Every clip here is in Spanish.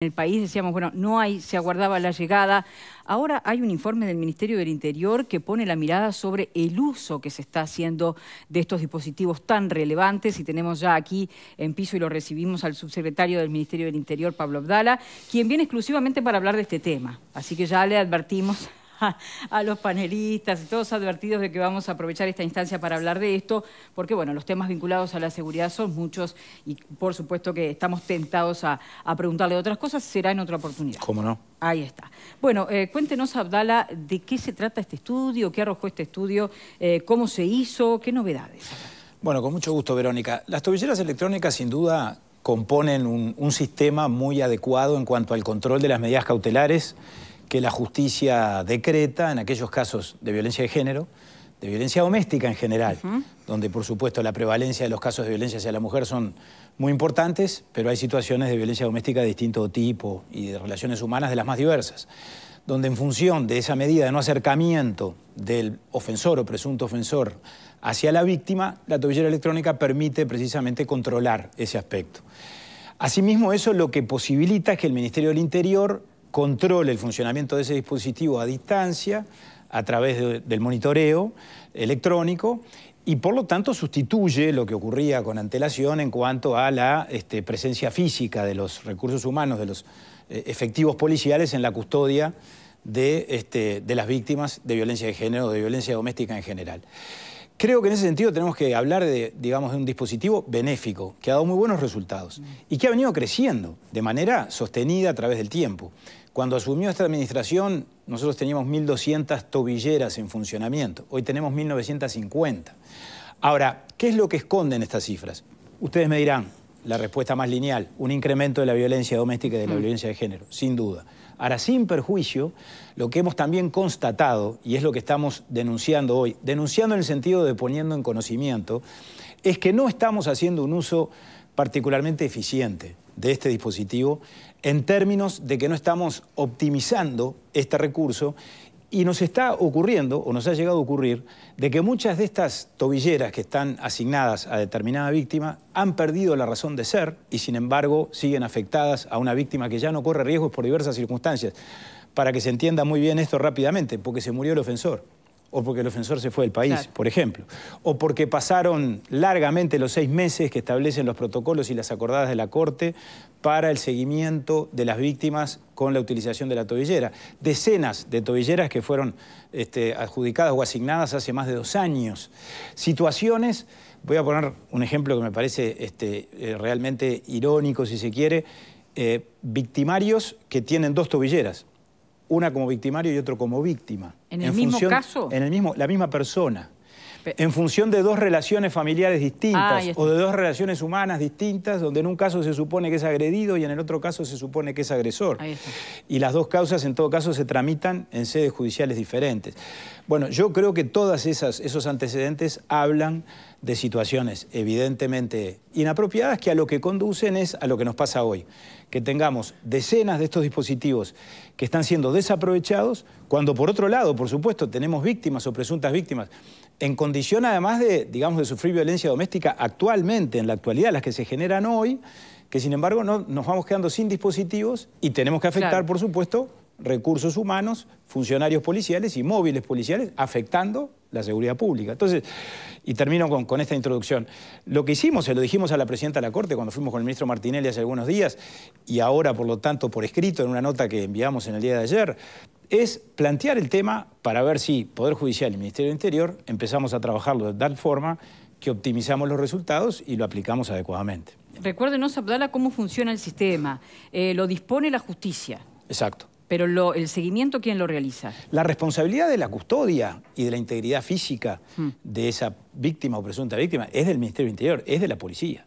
En el país decíamos, bueno, se aguardaba la llegada. Ahora hay un informe del Ministerio del Interior que pone la mirada sobre el uso que se está haciendo de estos dispositivos tan relevantes, y tenemos ya aquí en piso y lo recibimos al subsecretario del Ministerio del Interior, Pablo Abdala, quien viene exclusivamente para hablar de este tema. Así que ya le advertimos a los panelistas y todos advertidos de que vamos a aprovechar esta instancia para hablar de esto, porque bueno, los temas vinculados a la seguridad son muchos y por supuesto que estamos tentados a preguntarle otras cosas. Será en otra oportunidad. ¿Cómo no? Ahí está. Bueno, cuéntenos, Abdala, de qué se trata este estudio, qué arrojó este estudio, cómo se hizo, qué novedades. Bueno, con mucho gusto, Verónica. Las tobilleras electrónicas sin duda componen un sistema muy adecuado en cuanto al control de las medidas cautelares que la justicia decreta en aquellos casos de violencia de género, de violencia doméstica en general, donde por supuesto la prevalencia de los casos de violencia hacia la mujer son muy importantes, pero hay situaciones de violencia doméstica de distinto tipo y de relaciones humanas de las más diversas, donde en función de esa medida de no acercamiento del ofensor o presunto ofensor hacia la víctima, la tobillera electrónica permite precisamente controlar ese aspecto. Asimismo, eso lo que posibilita es que el Ministerio del Interior controle el funcionamiento de ese dispositivo a distancia, a través del monitoreo electrónico, y por lo tanto sustituye lo que ocurría con antelación en cuanto a la presencia física de los recursos humanos, de los efectivos policiales en la custodia de las víctimas de violencia de género o de violencia doméstica en general. Creo que en ese sentido tenemos que hablar de un dispositivo benéfico, que ha dado muy buenos resultados y que ha venido creciendo de manera sostenida a través del tiempo. Cuando asumió esta administración, nosotros teníamos 1.200 tobilleras en funcionamiento. Hoy tenemos 1.950. Ahora, ¿qué es lo que esconden estas cifras? Ustedes me dirán, la respuesta más lineal, un incremento de la violencia doméstica y de la violencia de género, sin duda. Ahora, sin perjuicio, lo que hemos también constatado, y es lo que estamos denunciando hoy, denunciando en el sentido de poniendo en conocimiento, es que no estamos haciendo un uso particularmente eficiente de este dispositivo en términos de que no estamos optimizando este recurso, y nos está ocurriendo, o nos ha llegado a ocurrir, de que muchas de estas tobilleras que están asignadas a determinada víctima han perdido la razón de ser y sin embargo siguen afectadas a una víctima que ya no corre riesgos por diversas circunstancias. Para que se entienda muy bien esto rápidamente, porque se murió el ofensor, o porque el ofensor se fue del país, claro, por ejemplo, o porque pasaron largamente los 6 meses que establecen los protocolos y las acordadas de la Corte para el seguimiento de las víctimas con la utilización de la tobillera. Decenas de tobilleras que fueron adjudicadas o asignadas hace más de 2 años. Situaciones, voy a poner un ejemplo que me parece realmente irónico, si se quiere, victimarios que tienen 2 tobilleras. Una como victimario y otro como víctima. ¿En el mismo caso? La misma persona. En función de 2 relaciones familiares distintas o de 2 relaciones humanas distintas, donde en un caso se supone que es agredido y en el otro caso se supone que es agresor. Y las 2 causas en todo caso se tramitan en sedes judiciales diferentes. Bueno, yo creo que todos esos antecedentes hablan de situaciones evidentemente inapropiadas que a lo que conducen es a lo que nos pasa hoy, que tengamos decenas de estos dispositivos que están siendo desaprovechados, cuando por otro lado, por supuesto, tenemos víctimas o presuntas víctimas en condición además de sufrir violencia doméstica actualmente, en la actualidad, las que se generan hoy, que sin embargo nos vamos quedando sin dispositivos y tenemos que afectar, claro, por supuesto, recursos humanos, funcionarios policiales y móviles policiales, afectando la seguridad pública. Entonces, y termino con esta introducción. Lo que hicimos, se lo dijimos a la presidenta de la Corte cuando fuimos con el ministro Martinelli hace algunos días, y ahora, por lo tanto, por escrito, en una nota que enviamos en el día de ayer, es plantear el tema para ver si Poder Judicial y el Ministerio del Interior empezamos a trabajarlo de tal forma que optimizamos los resultados y lo aplicamos adecuadamente. Recuérdenos, Abdala, cómo funciona el sistema. Lo dispone la justicia. Exacto. Pero el seguimiento, ¿quién lo realiza? La responsabilidad de la custodia y de la integridad física de esa víctima o presunta víctima es del Ministerio del Interior, es de la policía.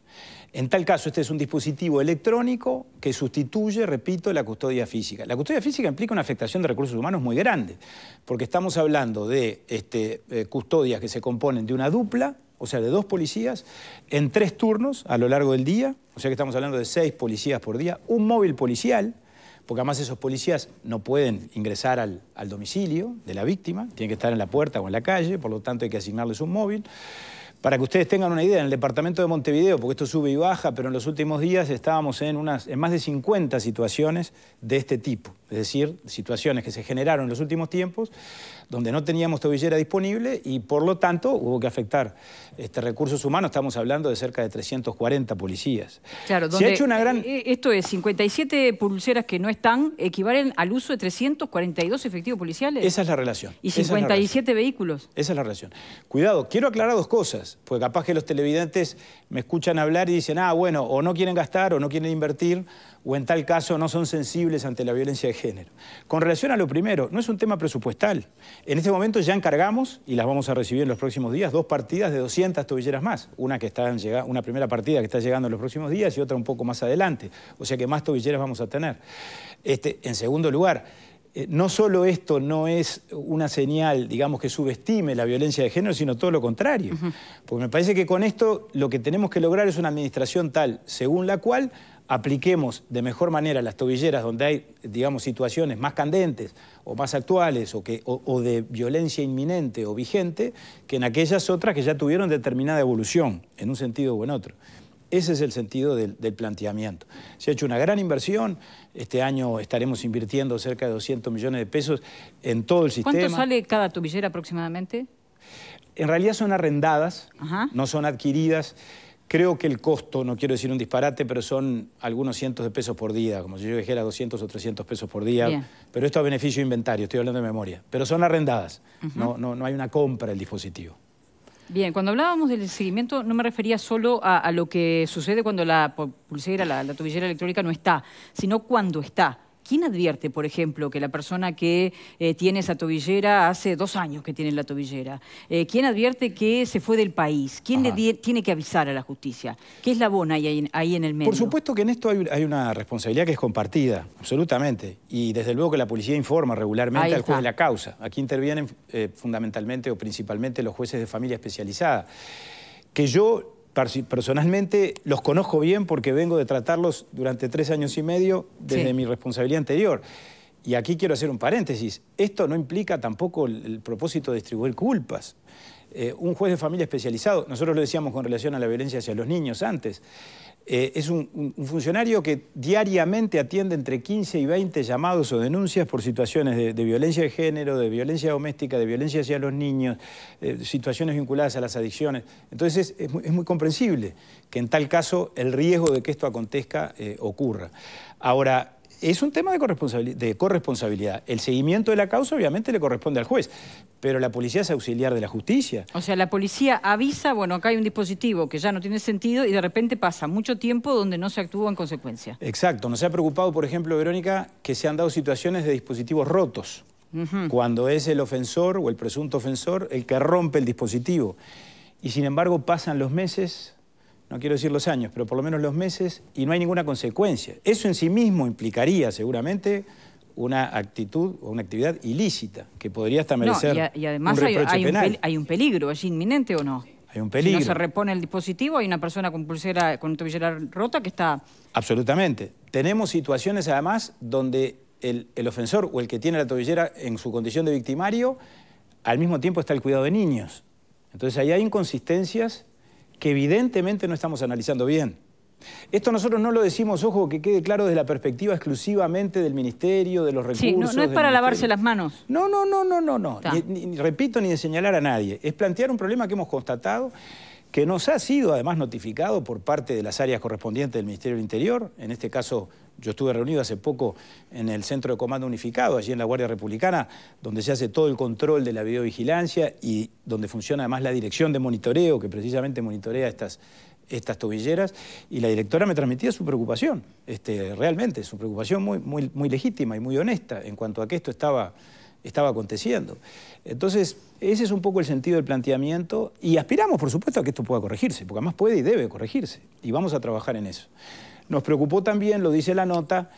En tal caso, este es un dispositivo electrónico que sustituye, repito, la custodia física. La custodia física implica una afectación de recursos humanos muy grande, porque estamos hablando de custodias que se componen de una dupla, o sea, de 2 policías, en 3 turnos a lo largo del día, o sea que estamos hablando de 6 policías por día, un móvil policial, porque además esos policías no pueden ingresar al domicilio de la víctima, tienen que estar en la puerta o en la calle, por lo tanto hay que asignarles un móvil. Para que ustedes tengan una idea, en el departamento de Montevideo, porque esto sube y baja, pero en los últimos días estábamos en más de 50 situaciones de este tipo. Es decir, situaciones que se generaron en los últimos tiempos, donde no teníamos tobillera disponible y por lo tanto hubo que afectar recursos humanos. Estamos hablando de cerca de 340 policías. Claro, se ha hecho una gran... Esto es, 57 pulseras que no están equivalen al uso de 342 efectivos policiales. Esa es la relación. Y 57 vehículos. Esa es la relación. Cuidado, quiero aclarar dos cosas, porque capaz que los televidentes me escuchan hablar y dicen, bueno, o no quieren gastar o no quieren invertir, o en tal caso no son sensibles ante la violencia de género. Con relación a lo primero, no es un tema presupuestal. En este momento ya encargamos, y las vamos a recibir en los próximos días, 2 partidas de 200 tobilleras más. Una primera partida que está llegando en los próximos días y otra un poco más adelante. O sea que más tobilleras vamos a tener. En segundo lugar, no solo esto no es una señal, digamos, que subestime la violencia de género, sino todo lo contrario. Porque me parece que con esto lo que tenemos que lograr es una administración tal, según la cual apliquemos de mejor manera las tobilleras donde hay, digamos, situaciones más candentes o más actuales o de violencia inminente o vigente, que en aquellas otras que ya tuvieron determinada evolución, en un sentido o en otro. Ese es el sentido del planteamiento. Se ha hecho una gran inversión. Este año estaremos invirtiendo cerca de 200 millones de pesos en todo el sistema. ¿Cuánto sale cada tobillera aproximadamente? En realidad son arrendadas, no son adquiridas. Creo que el costo, no quiero decir un disparate, pero son algunos cientos de pesos por día, como si yo dijera 200 o 300 pesos por día. Bien. Pero esto a beneficio de inventario, estoy hablando de memoria. Pero son arrendadas, no hay una compra del dispositivo. Bien, cuando hablábamos del seguimiento no me refería solo a lo que sucede cuando la pulsera, la tobillera electrónica no está, sino cuando está. ¿Quién advierte, por ejemplo, que la persona que tiene esa tobillera hace 2 años que tiene la tobillera? ¿Quién advierte que se fue del país? ¿Quién tiene que avisar a la justicia? ¿Qué eslabón hay ahí en el medio? Por supuesto que en esto hay una responsabilidad que es compartida, absolutamente. Y desde luego que la policía informa regularmente al juez de la causa. Aquí intervienen fundamentalmente o principalmente los jueces de familia especializada. Que yo personalmente los conozco bien porque vengo de tratarlos durante 3 años y medio desde mi responsabilidad anterior. Y aquí quiero hacer un paréntesis. Esto no implica tampoco el propósito de distribuir culpas. Un juez de familia especializado, nosotros lo decíamos con relación a la violencia hacia los niños antes, es un funcionario que diariamente atiende entre 15 y 20 llamados o denuncias por situaciones de violencia de género, de violencia doméstica, de violencia hacia los niños, situaciones vinculadas a las adicciones. Entonces es muy comprensible que en tal caso el riesgo de que esto acontezca ocurra. Ahora, es un tema de corresponsabilidad. El seguimiento de la causa obviamente le corresponde al juez, pero la policía es auxiliar de la justicia. O sea, la policía avisa, bueno, acá hay un dispositivo que ya no tiene sentido y de repente pasa mucho tiempo donde no se actúa en consecuencia. Exacto. Nos ha preocupado, por ejemplo, Verónica, que se han dado situaciones de dispositivos rotos, cuando es el ofensor o el presunto ofensor el que rompe el dispositivo. Y sin embargo pasan los meses... No quiero decir los años, pero por lo menos los meses, y no hay ninguna consecuencia. Eso en sí mismo implicaría seguramente una actitud o una actividad ilícita, que podría hasta merecer y además un reproche penal. Hay un peligro, ¿es inminente o no? Hay un peligro. Si no se repone el dispositivo, hay una persona con pulsera, con tobillera rota que está... Absolutamente. Tenemos situaciones además donde el ofensor o el que tiene la tobillera en su condición de victimario, al mismo tiempo está el cuidado de niños. Entonces ahí hay inconsistencias que evidentemente no estamos analizando bien. Esto nosotros no lo decimos, ojo, que quede claro desde la perspectiva exclusivamente del Ministerio, de los recursos... Sí, no es para lavarse las manos. No. Repito, ni de señalar a nadie. Es plantear un problema que hemos constatado, que nos ha sido además notificado por parte de las áreas correspondientes del Ministerio del Interior. En este caso, yo estuve reunido hace poco en el Centro de Comando Unificado, allí en la Guardia Republicana, donde se hace todo el control de la videovigilancia y donde funciona además la dirección de monitoreo, que precisamente monitorea estas tobilleras, y la directora me transmitía su preocupación, realmente, su preocupación muy legítima y muy honesta en cuanto a que esto estaba aconteciendo. Entonces, ese es un poco el sentido del planteamiento y aspiramos, por supuesto, a que esto pueda corregirse, porque además puede y debe corregirse, y vamos a trabajar en eso. Nos preocupó también, lo dice la nota,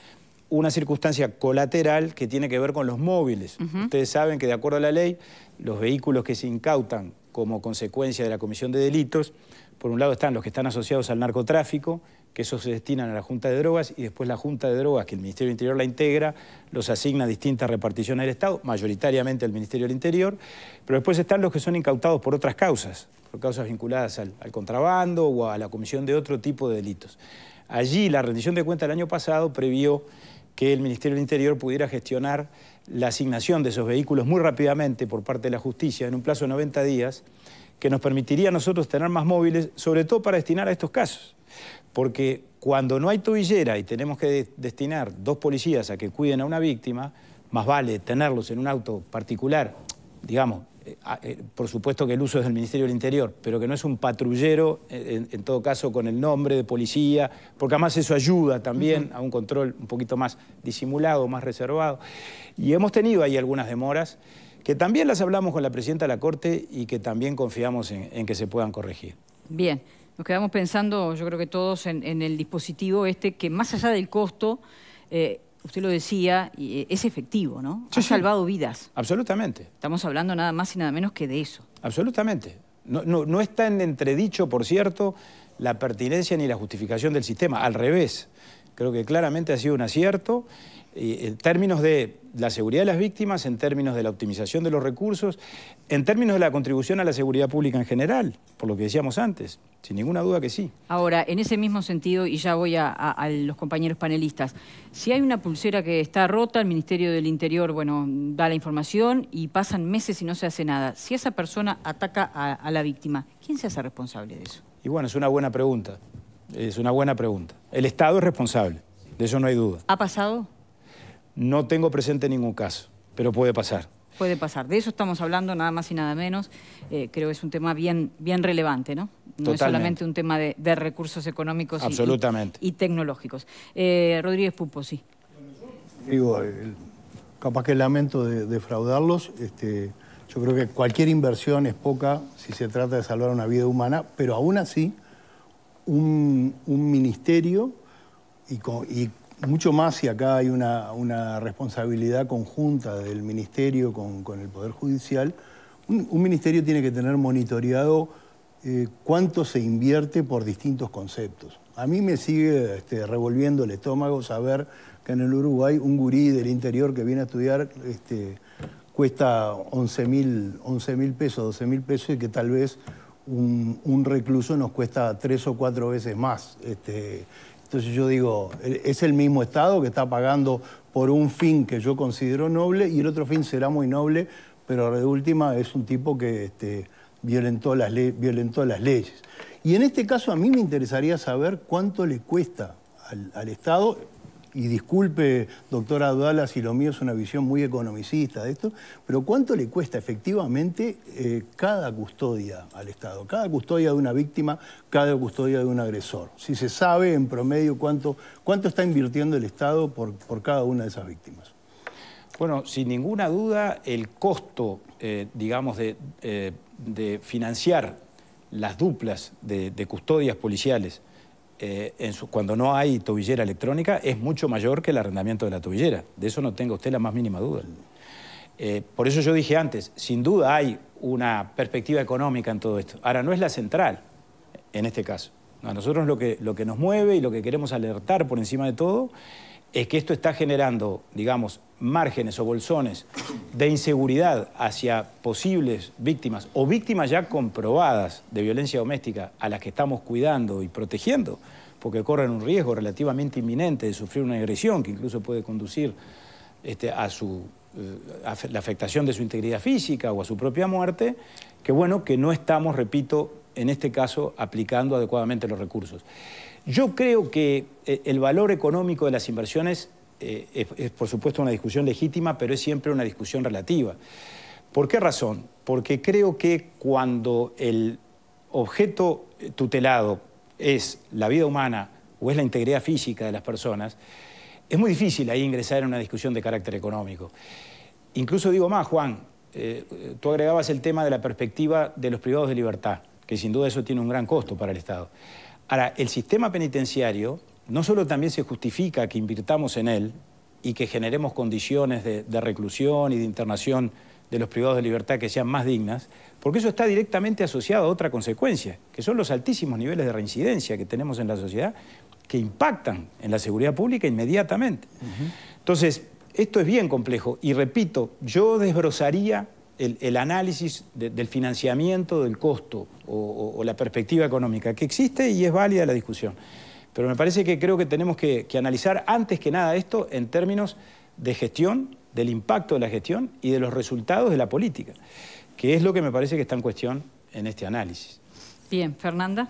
una circunstancia colateral que tiene que ver con los móviles. Ustedes saben que, de acuerdo a la ley, los vehículos que se incautan como consecuencia de la comisión de delitos, por un lado están los que están asociados al narcotráfico, que esos se destinan a la Junta de Drogas y después la Junta de Drogas, que el Ministerio del Interior la integra, los asigna a distintas reparticiones del Estado, mayoritariamente al Ministerio del Interior, pero después están los que son incautados por otras causas, por causas vinculadas al contrabando o a la comisión de otro tipo de delitos. Allí la rendición de cuentas del año pasado previó que el Ministerio del Interior pudiera gestionar la asignación de esos vehículos muy rápidamente por parte de la justicia en un plazo de 90 días, que nos permitiría a nosotros tener más móviles, sobre todo para destinar a estos casos. Porque cuando no hay tobillera y tenemos que destinar 2 policías a que cuiden a una víctima, más vale tenerlos en un auto particular, digamos, por supuesto que el uso es del Ministerio del Interior, pero que no es un patrullero, en todo caso con el nombre de policía, porque además eso ayuda también a un control un poquito más disimulado, más reservado. Y hemos tenido ahí algunas demoras, que también las hablamos con la Presidenta de la Corte y que también confiamos en que se puedan corregir. Bien. Nos quedamos pensando, yo creo que todos, en el dispositivo que más allá del costo, usted lo decía, es efectivo, ¿no? Sí, ha salvado vidas. Absolutamente. Estamos hablando nada más y nada menos que de eso. Absolutamente. No está en entredicho, por cierto, la pertinencia ni la justificación del sistema. Al revés. Creo que claramente ha sido un acierto en términos de la seguridad de las víctimas, en términos de la optimización de los recursos, en términos de la contribución a la seguridad pública en general, por lo que decíamos antes, sin ninguna duda que sí. Ahora, en ese mismo sentido, y ya voy a los compañeros panelistas, si hay una pulsera que está rota, el Ministerio del Interior, bueno, da la información y pasan meses y no se hace nada. Si esa persona ataca a la víctima, ¿quién se hace responsable de eso? Y bueno, es una buena pregunta. Es una buena pregunta. El Estado es responsable, de eso no hay duda. ¿Ha pasado? No tengo presente ningún caso, pero puede pasar. Puede pasar. De eso estamos hablando, nada más y nada menos. Creo que es un tema bien relevante, ¿no? No Totalmente. Es solamente un tema de recursos económicos y tecnológicos. Rodríguez Pupo, sí. Digo, capaz que lamento defraudarlos. Yo creo que cualquier inversión es poca si se trata de salvar una vida humana, pero aún así, un ministerio y mucho más si acá hay una responsabilidad conjunta del ministerio con el Poder Judicial, un ministerio tiene que tener monitoreado cuánto se invierte por distintos conceptos. A mí me sigue revolviendo el estómago saber que en el Uruguay un gurí del interior que viene a estudiar cuesta 11.000 pesos, 12.000 pesos y que tal vez un recluso nos cuesta 3 o 4 veces más. Entonces yo digo, es el mismo Estado que está pagando por un fin que yo considero noble y el otro fin será muy noble, pero de última es un tipo que violentó las leyes. Y en este caso a mí me interesaría saber cuánto le cuesta al Estado, y disculpe, doctora Abdala, si lo mío es una visión muy economicista de esto, pero cuánto le cuesta efectivamente cada custodia al Estado, cada custodia de una víctima, cada custodia de un agresor. Si se sabe en promedio cuánto está invirtiendo el Estado por cada una de esas víctimas. Bueno, sin ninguna duda, el costo, digamos, de financiar las duplas de custodias policiales cuando no hay tobillera electrónica es mucho mayor que el arrendamiento de la tobillera. De eso no tenga usted la más mínima duda. Por eso yo dije antes, sin duda hay una perspectiva económica en todo esto. Ahora, no es la central en este caso. A nosotros lo que nos mueve y lo que queremos alertar por encima de todo es que esto está generando, digamos, márgenes o bolsones de inseguridad hacia posibles víctimas o víctimas ya comprobadas de violencia doméstica a las que estamos cuidando y protegiendo, porque corren un riesgo relativamente inminente de sufrir una agresión que incluso puede conducir a la afectación de su integridad física o a su propia muerte, que bueno, que no estamos, repito, en este caso, aplicando adecuadamente los recursos. Yo creo que el valor económico de las inversiones es, por supuesto, una discusión legítima, pero es siempre una discusión relativa. ¿Por qué razón? Porque creo que cuando el objeto tutelado es la vida humana o es la integridad física de las personas, es muy difícil ahí ingresar en una discusión de carácter económico. Incluso digo más, Juan, tú agregabas el tema de la perspectiva de los privados de libertad, que sin duda eso tiene un gran costo para el Estado. Ahora, el sistema penitenciario no solo también se justifica que invirtamos en él y que generemos condiciones de reclusión y de internación de los privados de libertad que sean más dignas, porque eso está directamente asociado a otra consecuencia, que son los altísimos niveles de reincidencia que tenemos en la sociedad que impactan en la seguridad pública inmediatamente. Entonces, esto es bien complejo y repito, yo desbrozaría el análisis del financiamiento del costo o la perspectiva económica, que existe y es válida la discusión. Pero me parece que creo que tenemos que analizar antes que nada esto en términos de gestión, del impacto de la gestión y de los resultados de la política, que es lo que me parece que está en cuestión en este análisis. Bien, Fernanda.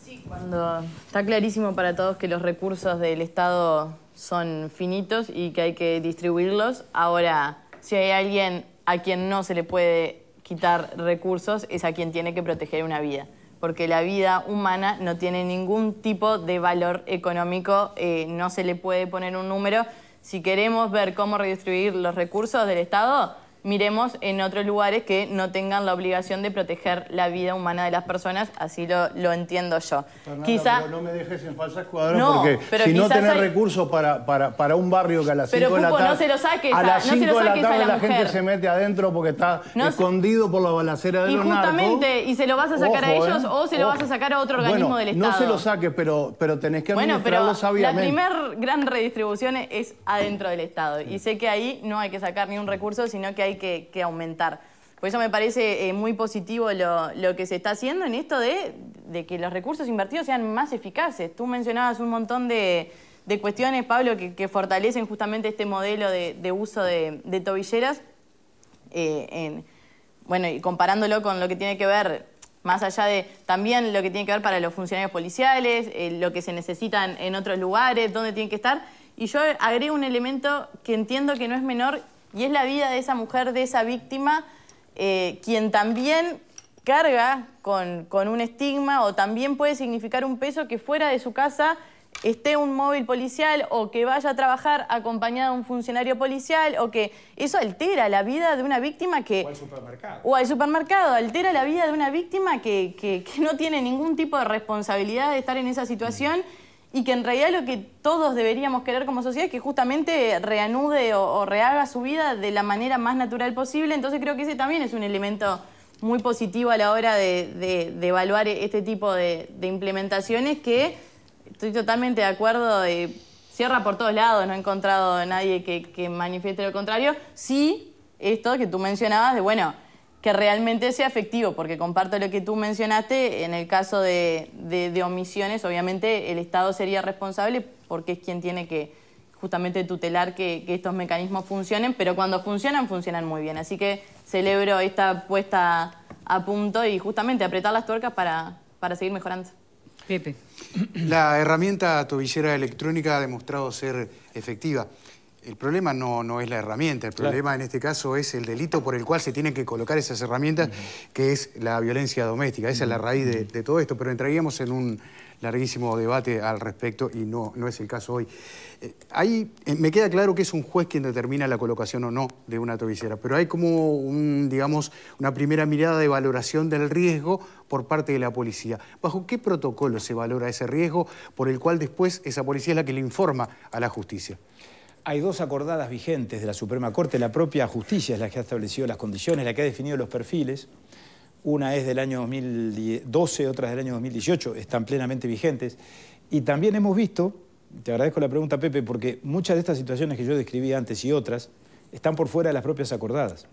Sí, cuando está clarísimo para todos que los recursos del Estado son finitos y que hay que distribuirlos. Ahora, si hay alguien a quien no se le puede quitar recursos, es a quien tiene que proteger una vida. Porque la vida humana no tiene ningún tipo de valor económico, no se le puede poner un número. Si queremos ver cómo redistribuir los recursos del Estado, miremos en otros lugares que no tengan la obligación de proteger la vida humana de las personas, así lo entiendo yo. Fernanda, quizá, pero no me dejes en falsa escuadra, no, porque pero si no tenés hay recursos para un barrio que a las 5 de la Pupo, tarde... no se lo saques a las 5 de la a tarde la la gente mujer. se mete adentro porque está escondido por la balacera de los narcos. Y justamente, ¿y se lo vas a sacar a ellos o se lo vas a sacar a otro organismo del Estado? No se lo saques, pero tenés que Bueno, pero administrarlo sabiamente. la primera gran redistribución es adentro del Estado. Y sé que ahí no hay que sacar ni un recurso, sino que hay que aumentar. Por eso me parece muy positivo lo que se está haciendo en esto de que los recursos invertidos sean más eficaces. Tú mencionabas un montón de cuestiones, Pablo, que fortalecen justamente este modelo de uso de tobilleras. Bueno, y comparándolo con lo que tiene que ver, más allá de también lo que tiene que ver para los funcionarios policiales, lo que se necesitan en otros lugares, dónde tienen que estar. Y yo agrego un elemento que entiendo que no es menor, y es la vida de esa mujer, de esa víctima, quien también carga con un estigma o también puede significar un peso que fuera de su casa esté un móvil policial o que vaya a trabajar acompañada de un funcionario policial o que eso altera la vida de una víctima que... O al supermercado. O al supermercado, altera la vida de una víctima que no tiene ningún tipo de responsabilidad de estar en esa situación y que en realidad lo que todos deberíamos querer como sociedad es que justamente reanude o rehaga su vida de la manera más natural posible. Entonces creo que ese también es un elemento muy positivo a la hora de evaluar este tipo de implementaciones que estoy totalmente de acuerdo, cierra por todos lados, no he encontrado a nadie que manifieste lo contrario. Sí, esto que tú mencionabas de, bueno, que realmente sea efectivo, porque comparto lo que tú mencionaste, en el caso de omisiones, obviamente el Estado sería responsable porque es quien tiene que justamente tutelar que estos mecanismos funcionen, pero cuando funcionan, funcionan muy bien. Así que celebro esta puesta a punto y justamente apretar las tuercas para seguir mejorando. Pepe. La herramienta tobillera electrónica ha demostrado ser efectiva. El problema no es la herramienta, el problema en este caso es el delito por el cual se tienen que colocar esas herramientas, que es la violencia doméstica. Esa es la raíz de todo esto, pero entraríamos en un larguísimo debate al respecto y no es el caso hoy. Ahí me queda claro que es un juez quien determina la colocación o no de una tobillera, pero hay como digamos, una primera mirada de valoración del riesgo por parte de la policía. ¿Bajo qué protocolo se valora ese riesgo por el cual después esa policía es la que le informa a la justicia? Hay dos acordadas vigentes de la Suprema Corte. La propia justicia es la que ha establecido las condiciones, la que ha definido los perfiles. Una es del año 2012, otra es del año 2018. Están plenamente vigentes. Y también hemos visto, te agradezco la pregunta, Pepe, porque muchas de estas situaciones que yo describí antes y otras están por fuera de las propias acordadas.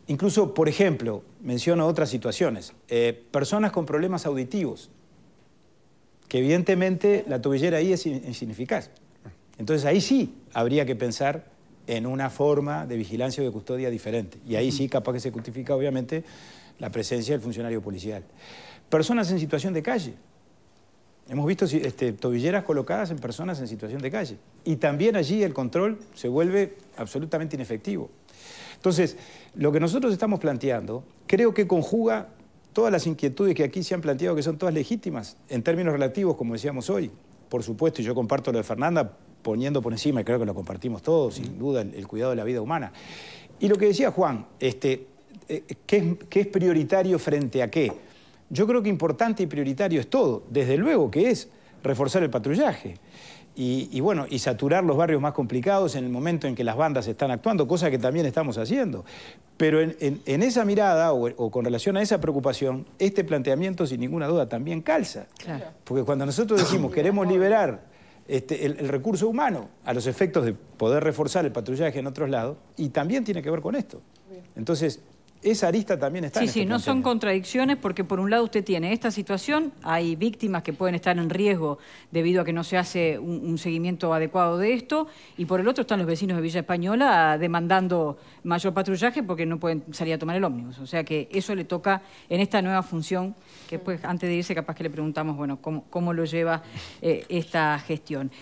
Incluso, por ejemplo, menciono otras situaciones. Personas con problemas auditivos, que evidentemente la tobillera ahí es ineficaz. Entonces ahí sí habría que pensar en una forma de vigilancia o de custodia diferente. Y ahí sí capaz que se justifica obviamente la presencia del funcionario policial. Personas en situación de calle. Hemos visto tobilleras colocadas en personas en situación de calle. Y también allí el control se vuelve absolutamente inefectivo. Entonces, lo que nosotros estamos planteando creo que conjuga todas las inquietudes que aquí se han planteado, que son todas legítimas, en términos relativos, como decíamos hoy. Por supuesto, y yo comparto lo de Fernanda, poniendo por encima, y creo que lo compartimos todos, sin duda, el cuidado de la vida humana. Y lo que decía Juan, ¿qué es prioritario frente a qué? Yo creo que importante y prioritario es todo. Desde luego que es reforzar el patrullaje. y bueno, y saturar los barrios más complicados en el momento en que las bandas están actuando, cosa que también estamos haciendo. Pero en esa mirada o con relación a esa preocupación, este planteamiento sin ninguna duda también calza. Claro. Porque cuando nosotros decimos queremos liberar el recurso humano a los efectos de poder reforzar el patrullaje en otros lados, y también tiene que ver con esto. Entonces, esa arista también está en este no son contradicciones, porque por un lado usted tiene esta situación, hay víctimas que pueden estar en riesgo debido a que no se hace un seguimiento adecuado de esto, y por el otro están los vecinos de Villa Española demandando mayor patrullaje porque no pueden salir a tomar el ómnibus. O sea que eso le toca en esta nueva función, que pues antes de irse capaz que le preguntamos, bueno, cómo lo lleva esta gestión.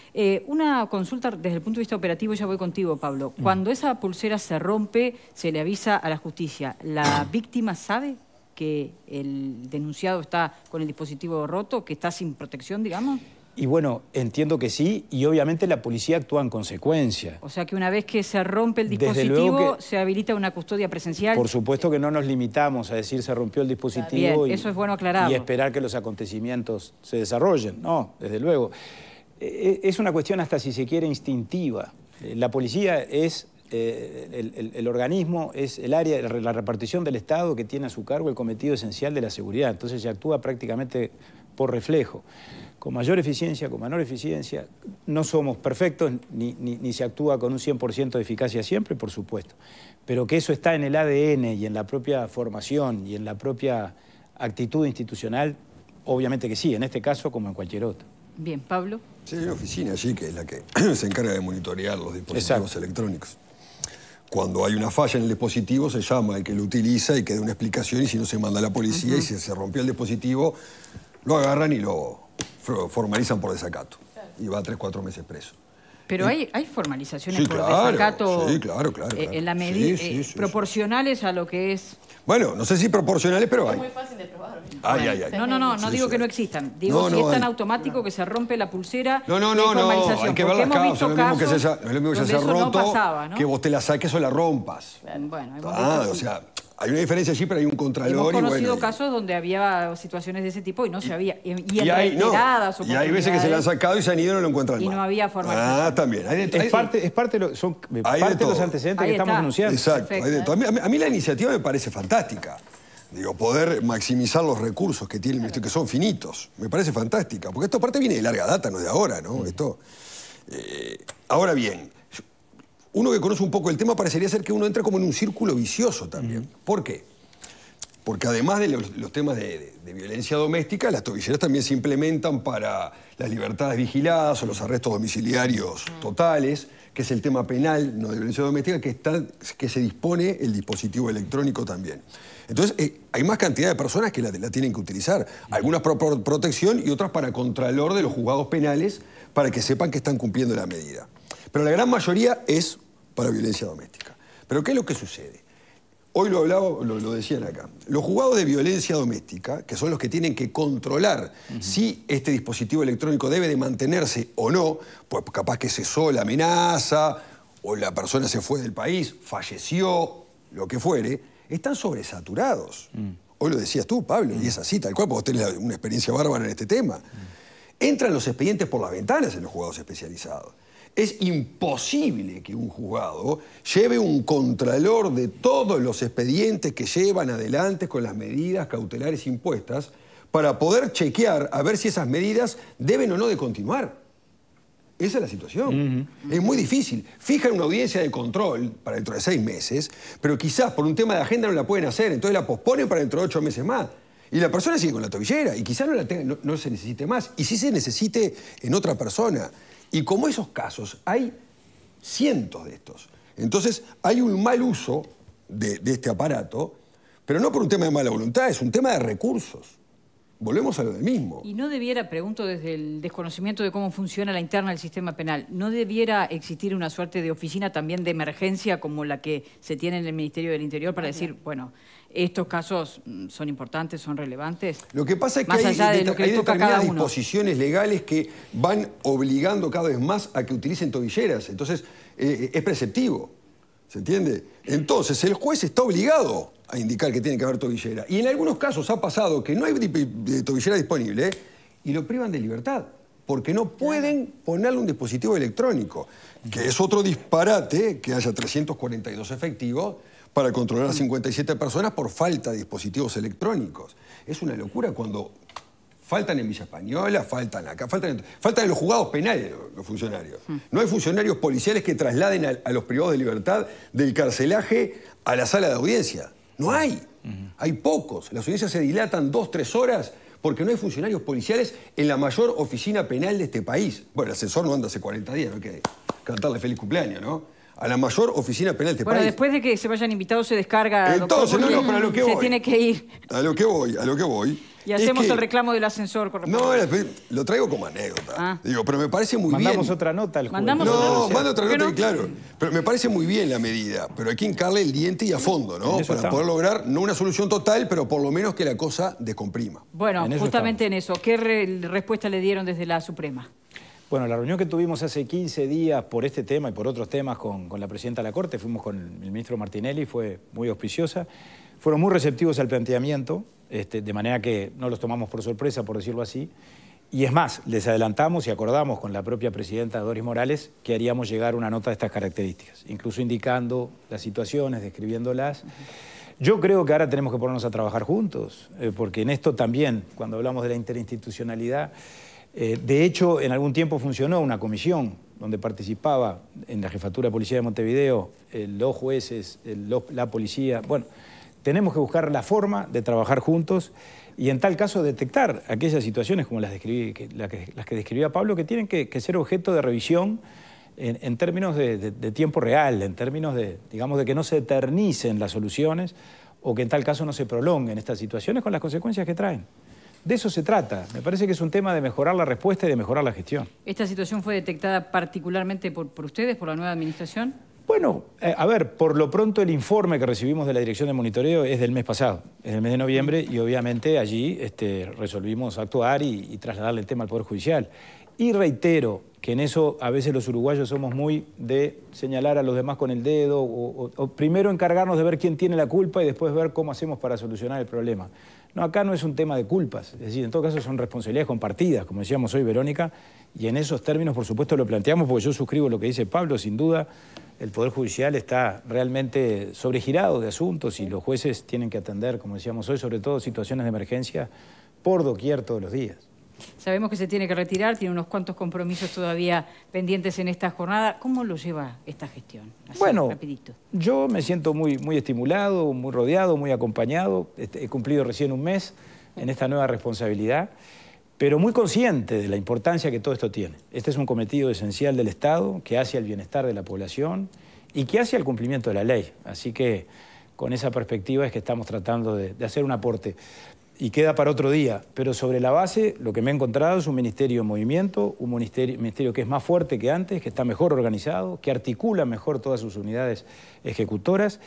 Una consulta desde el punto de vista operativo, ya voy contigo, Pablo. Cuando esa pulsera se rompe, se le avisa a la justicia. ¿La víctima sabe que el denunciado está con el dispositivo roto, que está sin protección, digamos? Y bueno, entiendo que sí, y obviamente la policía actúa en consecuencia. O sea que una vez que se rompe el dispositivo, se habilita una custodia presencial. Por supuesto que no nos limitamos a decir se rompió el dispositivo. Bien, eso es bueno aclararlo. Y esperar que los acontecimientos se desarrollen. No, desde luego. Es una cuestión hasta, si se quiere, instintiva. La policía es el organismo, es el área, la repartición del Estado que tiene a su cargo el cometido esencial de la seguridad. Entonces se actúa prácticamente por reflejo, con mayor eficiencia, con menor eficiencia. No somos perfectos, ni se actúa con un 100% de eficacia siempre, por supuesto. Pero que eso está en el ADN y en la propia formación y en la propia actitud institucional, obviamente que sí, en este caso como en cualquier otro. Bien, Pablo. Sí, hay una oficina allí que es la que se encarga de monitorear los dispositivos electrónicos. Cuando hay una falla en el dispositivo, se llama al que lo utiliza y que dé una explicación, y si no, se manda a la policía, y si se rompió el dispositivo, lo agarran y lo formalizan por desacato. Y va 3-4 meses preso. Pero hay formalizaciones por desacato. Sí, claro. En la medida proporcionales a lo que es. Bueno, no sé si proporcionales, pero hay. Es muy fácil de probar. No digo que no existan. Digo, si es tan automático que se rompe la pulsera. No, hay que ver las causas. No es lo mismo que se haya roto, que vos te la saques o la rompas. Bueno, o sea, hay una diferencia allí, pero hay un contralor. Hemos conocido casos donde había situaciones de ese tipo y no se había. Y hay veces que se le han sacado y se han ido y no lo encuentran más. Y no había formalización. También. Es parte de los antecedentes que estamos anunciando. Exacto. A mí la iniciativa me parece fantástica. Digo, poder maximizar los recursos que tiene el Ministerio, que son finitos. Me parece fantástica. Porque esto aparte viene de larga data, no de ahora, ¿no? Ahora bien, uno que conoce un poco el tema parecería ser que uno entra como en un círculo vicioso también. ¿Por qué? Porque además de los temas de violencia doméstica, las tobilleras también se implementan para las libertades vigiladas o los arrestos domiciliarios totales, que es el tema penal, no de violencia doméstica, que se dispone el dispositivo electrónico también. Entonces, hay más cantidad de personas que la tienen que utilizar. Algunas por protección y otras para contralor de los juzgados penales, para que sepan que están cumpliendo la medida. Pero la gran mayoría es para violencia doméstica. ¿Pero qué es lo que sucede? Hoy lo decían acá. Los juzgados de violencia doméstica, que son los que tienen que controlar si este dispositivo electrónico debe de mantenerse o no, pues capaz que cesó la amenaza, o la persona se fue del país, falleció, lo que fuere, están sobresaturados. Hoy lo decías tú, Pablo, y es así, tal cual, porque vos tenés una experiencia bárbara en este tema. Entran los expedientes por las ventanas en los juzgados especializados. Es imposible que un juzgado lleve un contralor de todos los expedientes que llevan adelante con las medidas cautelares impuestas para poder chequear a ver si esas medidas deben o no de continuar. Esa es la situación. Es muy difícil. Fijan una audiencia de control para dentro de 6 meses, pero quizás por un tema de agenda no la pueden hacer, entonces la posponen para dentro de 8 meses más. Y la persona sigue con la tobillera y quizás no se necesite más. Y sí se necesite en otra persona. Y como esos casos, hay cientos de estos. Entonces, hay un mal uso de este aparato, pero no por un tema de mala voluntad, es un tema de recursos. Volvemos a lo del mismo. Y no debiera, pregunto desde el desconocimiento de cómo funciona la interna del sistema penal, ¿no debiera existir una suerte de oficina también de emergencia como la que se tiene en el Ministerio del Interior para decir, bueno, estos casos son importantes, son relevantes? Lo que pasa es que hay determinadas disposiciones legales que van obligando cada vez más a que utilicen tobilleras. Entonces, es preceptivo. ¿Se entiende? Entonces, el juez está obligado a indicar que tiene que haber tobillera. Y en algunos casos ha pasado que no hay tobillera disponible y lo privan de libertad. porque no pueden ponerle un dispositivo electrónico, que es otro disparate que haya 342 efectivos para controlar a 57 personas por falta de dispositivos electrónicos. Es una locura cuando faltan en Villa Española, faltan acá, faltan en los juzgados penales los funcionarios. No hay funcionarios policiales que trasladen a los privados de libertad del carcelaje a la sala de audiencia. No hay. Hay pocos. Las audiencias se dilatan 2 o 3 horas porque no hay funcionarios policiales en la mayor oficina penal de este país. Bueno, el asesor no anda hace 40 días, no hay que cantarle feliz cumpleaños, ¿no? A la mayor oficina penal de este país. Bueno, después de que se vayan invitados se descarga. Entonces, no, pero a lo que voy. Se tiene que ir. A lo que voy. Y hacemos el reclamo del ascensor. No, lo traigo como anécdota. Digo, pero me parece muy bien. Mandamos otra nota al juez. No, manda otra nota, claro. Pero me parece muy bien la medida. Pero hay que hincarle el diente y a fondo, ¿no? Para poder lograr, no una solución total, pero por lo menos que la cosa descomprima. Bueno, justamente en eso. ¿Qué respuesta le dieron desde la Suprema? Bueno, la reunión que tuvimos hace 15 días por este tema y por otros temas con la presidenta de la Corte, fuimos con el ministro Martinelli, fue muy auspiciosa. Fueron muy receptivos al planteamiento, de manera que no los tomamos por sorpresa, por decirlo así. Y es más, les adelantamos y acordamos con la propia presidenta Doris Morales que haríamos llegar una nota de estas características, incluso indicando las situaciones, describiéndolas. Yo creo que ahora tenemos que ponernos a trabajar juntos, porque en esto también, cuando hablamos de la interinstitucionalidad, de hecho, en algún tiempo funcionó una comisión donde participaba en la Jefatura de Policía de Montevideo, los jueces, la policía. Bueno, tenemos que buscar la forma de trabajar juntos y en tal caso detectar aquellas situaciones como las que describía Pablo, que tienen que ser objeto de revisión en términos de tiempo real, en términos digamos, de que no se eternicen las soluciones o que en tal caso no se prolonguen estas situaciones con las consecuencias que traen. De eso se trata. Me parece que es un tema de mejorar la respuesta y de mejorar la gestión. ¿Esta situación fue detectada particularmente por ustedes, por la nueva administración? Bueno, a ver, por lo pronto el informe que recibimos de la Dirección de Monitoreo es del mes pasado, es del mes de noviembre, y obviamente allí resolvimos actuar y trasladarle el tema al Poder Judicial. Y reitero que en eso a veces los uruguayos somos muy de señalar a los demás con el dedo o primero encargarnos de ver quién tiene la culpa y después ver cómo hacemos para solucionar el problema. No, acá no es un tema de culpas, es decir, en todo caso son responsabilidades compartidas, como decíamos hoy, Verónica, y en esos términos, por supuesto, lo planteamos porque yo suscribo lo que dice Pablo, sin duda, el Poder Judicial está realmente sobregirado de asuntos y los jueces tienen que atender, como decíamos hoy, sobre todo situaciones de emergencia por doquier todos los días. Sabemos que se tiene que retirar, tiene unos cuantos compromisos todavía pendientes en esta jornada. ¿Cómo lo lleva esta gestión? Así, bueno, rapidito. Yo me siento muy estimulado, muy rodeado, muy acompañado. He cumplido recién un mes en esta nueva responsabilidad, pero muy consciente de la importancia que todo esto tiene. Este es un cometido esencial del Estado que hace al bienestar de la población y que hace al cumplimiento de la ley. Así que con esa perspectiva es que estamos tratando de hacer un aporte. Y queda para otro día, pero sobre la base lo que me he encontrado es un ministerio en movimiento, un ministerio que es más fuerte que antes, que está mejor organizado, que articula mejor todas sus unidades ejecutoras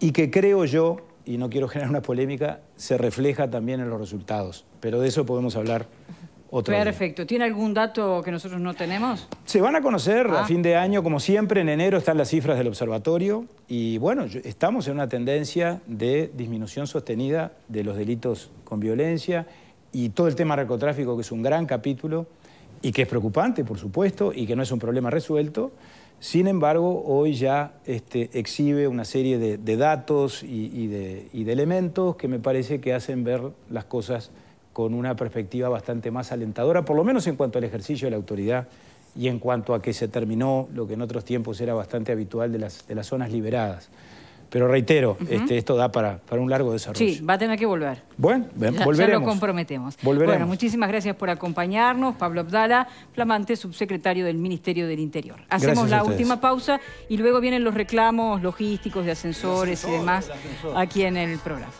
y que creo yo, y no quiero generar una polémica, se refleja también en los resultados, pero de eso podemos hablar otro día. Perfecto. ¿Tiene algún dato que nosotros no tenemos? Se van a conocer a fin de año, como siempre, en enero están las cifras del observatorio y bueno, estamos en una tendencia de disminución sostenida de los delitos con violencia y todo el tema narcotráfico, que es un gran capítulo y que es preocupante, por supuesto, y que no es un problema resuelto. Sin embargo, hoy ya exhibe una serie de datos y de elementos que me parece que hacen ver las cosas con una perspectiva bastante más alentadora, por lo menos en cuanto al ejercicio de la autoridad y en cuanto a que se terminó lo que en otros tiempos era bastante habitual de las zonas liberadas. Pero reitero, esto da para un largo desarrollo. Sí, va a tener que volver. Bueno, volveremos. Ya lo comprometemos. Volveremos. Bueno, muchísimas gracias por acompañarnos. Pablo Abdala, flamante subsecretario del Ministerio del Interior. Hacemos la última pausa y luego vienen los reclamos logísticos de ascensores y demás aquí en el programa.